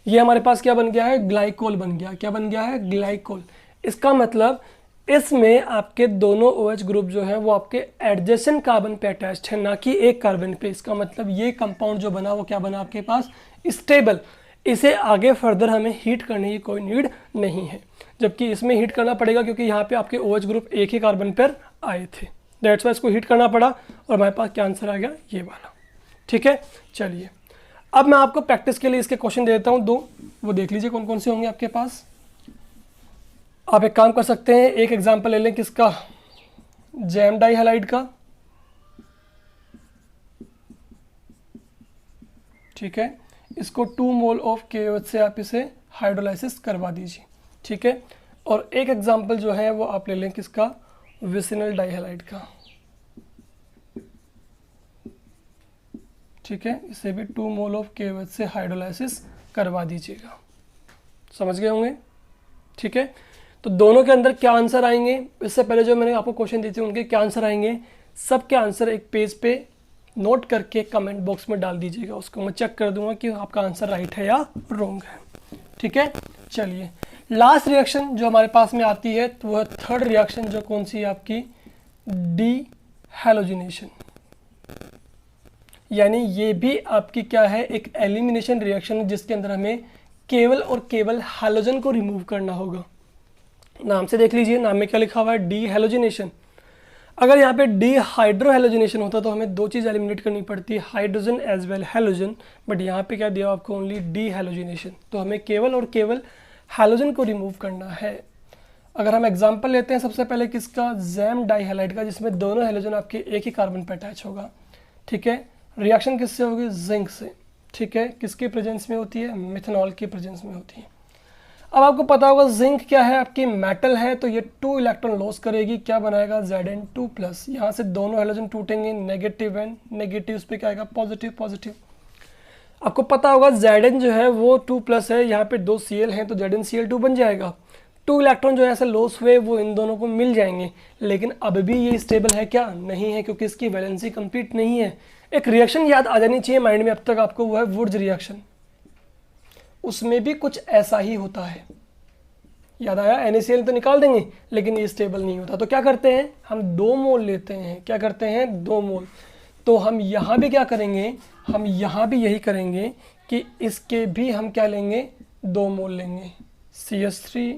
ये हमारे पास क्या बन गया है, ग्लाइकोल बन गया। क्या बन गया है, ग्लाइकोल। इसका मतलब इसमें आपके दोनों OH ग्रुप जो है वो आपके एडजेसेंट कार्बन पे अटैच्ड है, ना कि एक कार्बन पे। इसका मतलब ये कंपाउंड जो बना वो क्या बना आपके पास, स्टेबल। इसे आगे फर्दर हमें हीट करने की कोई नीड नहीं है, जबकि इसमें हीट करना पड़ेगा क्योंकि यहाँ पे आपके OH ग्रुप एक ही कार्बन पर आए थे। दैट्स वाई इसको हीट करना पड़ा और हमारे पास क्या आंसर आ गया, ये वाला, ठीक है। चलिए अब मैं आपको प्रैक्टिस के लिए इसके क्वेश्चन दे देता हूँ 2, वो देख लीजिए कौन कौन से होंगे आपके पास। आप एक काम कर सकते हैं, एक एग्जांपल ले लें किसका, जैम डाइहैलाइड का, ठीक है। इसको 2 मोल ऑफ KOH से आप इसे हाइड्रोलाइसिस करवा दीजिए, ठीक है। और एक एग्जांपल जो है वो आप ले लें किसका, विसिनल डाइहैलाइड का, ठीक है। इसे भी 2 मोल ऑफ KOH से हाइड्रोलाइसिस करवा दीजिएगा। समझ गए होंगे, ठीक है। तो दोनों के अंदर क्या आंसर आएंगे, इससे पहले जो मैंने आपको क्वेश्चन दिए थे उनके क्या आंसर आएंगे, सबके आंसर एक पेज पे नोट करके कमेंट बॉक्स में डाल दीजिएगा। उसको मैं चेक कर दूंगा कि आपका आंसर राइट है या रॉन्ग है, ठीक है। चलिए लास्ट रिएक्शन जो हमारे पास में आती है तो वह थर्ड रिएक्शन, जो कौन सी है आपकी, डीहैलोजिनेशन। यानी ये भी आपकी क्या है, एक एलिमिनेशन रिएक्शन है जिसके अंदर हमें केवल और केवल हैलोजन को रिमूव करना होगा। नाम से देख लीजिए, नाम में क्या लिखा हुआ है, डीहैलोजिनेशन। अगर यहाँ पे डीहाइड्रोहैलोजिनेशन होता तो हमें 2 चीज़ एलिमिनेट करनी पड़ती, hydrogen as well halogen, but यहाँ पे क्या दिया आपको, ओनली डीहैलोजिनेशन। तो हमें केवल और केवल हैलोजन को रिमूव करना है। अगर हम एग्जांपल लेते हैं सबसे पहले किसका, जैम डाइहैलाइड का, जिसमें दोनों हैलोजन आपके एक ही कार्बन पर अटैच होगा, ठीक है। रिएक्शन किससे होगी, जिंक से, ठीक है। किसके प्रेजेंस में होती है, मिथेनॉल के प्रेजेंस में होती है। अब आपको पता होगा जिंक क्या है, आपकी मेटल है, तो ये 2 इलेक्ट्रॉन लॉस करेगी, क्या बनाएगा Zn2+। यहाँ से दोनों हेलोजन टूटेंगे, नेगेटिव एंड नेगेटिव, उस पर क्या आएगा पॉजिटिव पॉजिटिव। आपको पता होगा Zn जो है वो 2+ है, यहाँ पे 2 Cl हैं तो ZnCl2 बन जाएगा। 2 इलेक्ट्रॉन जो है ऐसे लॉस हुए वो इन दोनों को मिल जाएंगे, लेकिन अब भी ये स्टेबल है क्या, नहीं है, क्योंकि इसकी वैलेंसी कंप्लीट नहीं है। एक रिएक्शन याद आ जानी चाहिए माइंड में अब तक आपको, वो है वुड्स रिएक्शन। उसमें भी कुछ ऐसा ही होता है, याद आया, NaCl तो निकाल देंगे लेकिन ये स्टेबल नहीं होता, तो क्या करते हैं हम 2 मोल लेते हैं, क्या करते हैं 2 मोल। तो हम यहाँ भी क्या करेंगे, हम यहाँ भी यही करेंगे कि इसके भी हम क्या लेंगे 2 मोल लेंगे, CH3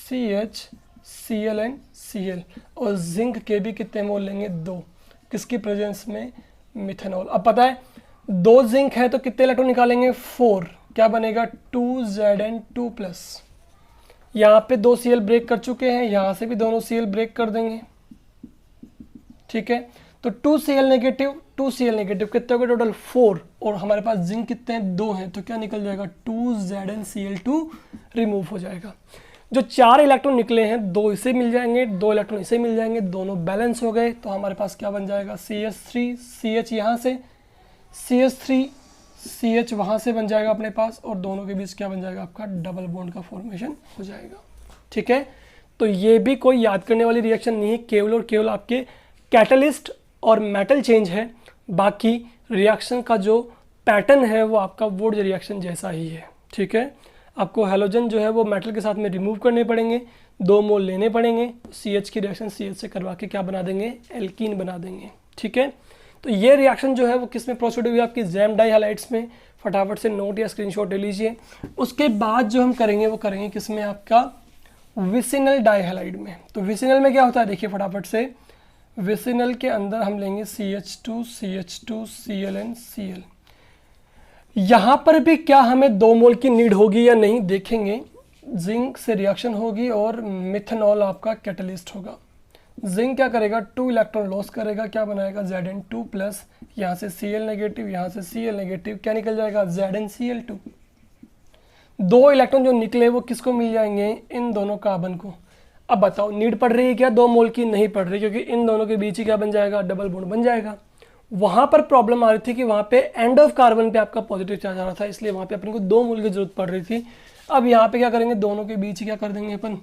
CH Cl and Cl, और जिंक के भी कितने मोल लेंगे 2, किसकी प्रेजेंस में, मिथेनॉल। अब पता है 2 जिंक है तो कितने इलेक्ट्रॉन निकालेंगे 4, क्या बनेगा 2Zn2+। यहाँ पे 2 Cl ब्रेक कर चुके हैं, यहाँ से भी दोनों Cl ब्रेक कर देंगे, ठीक है। तो 2 Cl नेगेटिव 2 Cl नेगेटिव कितने हो गए टोटल 4, और हमारे पास जिंक कितने हैं 2 हैं, तो क्या निकल जाएगा 2ZnCl2 रिमूव हो जाएगा। जो 4 इलेक्ट्रॉन निकले हैं 2 इसे मिल जाएंगे, 2 इलेक्ट्रॉन इसे मिल जाएंगे, दोनों बैलेंस हो गए, तो हमारे पास क्या बन जाएगा CH3 CH यहाँ से, CH3 CH वहाँ से बन जाएगा अपने पास, और दोनों के बीच क्या बन जाएगा आपका डबल बॉन्ड का फॉर्मेशन हो जाएगा, ठीक है। तो ये भी कोई याद करने वाली रिएक्शन नहीं है, केवल और केवल आपके कैटलिस्ट और मेटल चेंज है, बाकी रिएक्शन का जो पैटर्न है वो आपका वुड्स रिएक्शन जैसा ही है, ठीक है। आपको हेलोजन जो है वो मेटल के साथ में रिमूव करने पड़ेंगे, 2 मोल लेने पड़ेंगे, CH की रिएक्शन CH से करवा के क्या बना देंगे एल्कीन बना देंगे, ठीक है। तो ये रिएक्शन जो है वो किस में प्रोसीड हुई आपकी जैम डाइहालाइड्स में, फटाफट से नोट या स्क्रीनशॉट ले लीजिए। उसके बाद जो हम करेंगे वो करेंगे किस में आपका विसिनल डाइहालाइड में। तो विसिनल में क्या होता है देखिए फटाफट से, विसिनल के अंदर हम लेंगे CH2 CH2 Cl and Cl। यहाँ पर भी क्या हमें 2 मोल की नीड होगी या नहीं देखेंगे, जिंक से रिएक्शन होगी और मिथेनॉल आपका कैटलिस्ट होगा। जिंक क्या करेगा 2 इलेक्ट्रॉन लॉस करेगा, क्या बनाएगा Zn2+, यहाँ से Cl नेगेटिव यहाँ से Cl नेगेटिव, क्या निकल जाएगा ZnCl2। 2 इलेक्ट्रॉन जो निकले वो किसको मिल जाएंगे, इन दोनों कार्बन को। अब बताओ नीड पड़ रही है क्या 2 मोल की, नहीं पड़ रही, क्योंकि इन दोनों के बीच ही क्या बन जाएगा डबल बॉन्ड बन जाएगा। वहाँ पर प्रॉब्लम आ रही थी कि वहाँ पे एंड ऑफ कार्बन पे आपका पॉजिटिव चार्ज आ रहा था, इसलिए वहाँ पे अपन को 2 मोल की जरूरत पड़ रही थी। अब यहाँ पे क्या करेंगे, दोनों के बीच ही क्या कर देंगे अपन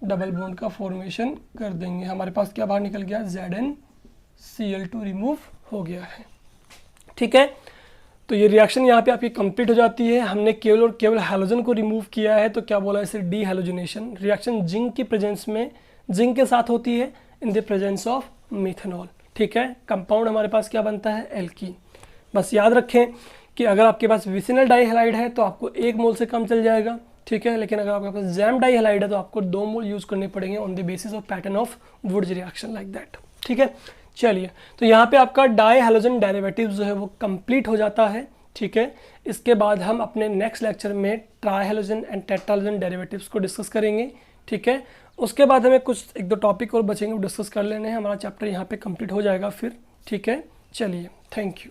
डबल बॉन्ड का फॉर्मेशन कर देंगे। हमारे पास क्या बाहर निकल गया ZnCl2 रिमूव हो गया है, ठीक है। तो ये रिएक्शन यहाँ पे आपकी कंप्लीट हो जाती है। हमने केवल और केवल हैलोजन को रिमूव किया है, तो क्या बोला इसे डी हैलोजनेशन। रिएक्शन जिंक की प्रेजेंस में जिंक के साथ होती है in the presence of methanol, ठीक है। कंपाउंड हमारे पास क्या बनता है एल्कीन। बस याद रखें कि अगर आपके पास विसिनल डाइहैलाइड है तो आपको 1 मोल से कम चल जाएगा, ठीक है। लेकिन अगर आपके पास जैम डाइहैलाइड है तो आपको 2 मोल यूज करने पड़ेंगे on the basis of pattern of Wurtz reaction like that, ठीक है। चलिए, तो यहाँ पे आपका डाई हैलोजन डेरिवेटिव जो है वो कंप्लीट हो जाता है, ठीक है। इसके बाद हम अपने नेक्स्ट लेक्चर में try halogen and tetra halogen derivatives को डिस्कस करेंगे, ठीक है। उसके बाद हमें कुछ 1-2 टॉपिक और बचेंगे वो डिस्कस कर लेने हैं, हमारा चैप्टर यहाँ पे कंप्लीट हो जाएगा फिर, ठीक है। चलिए, थैंक यू।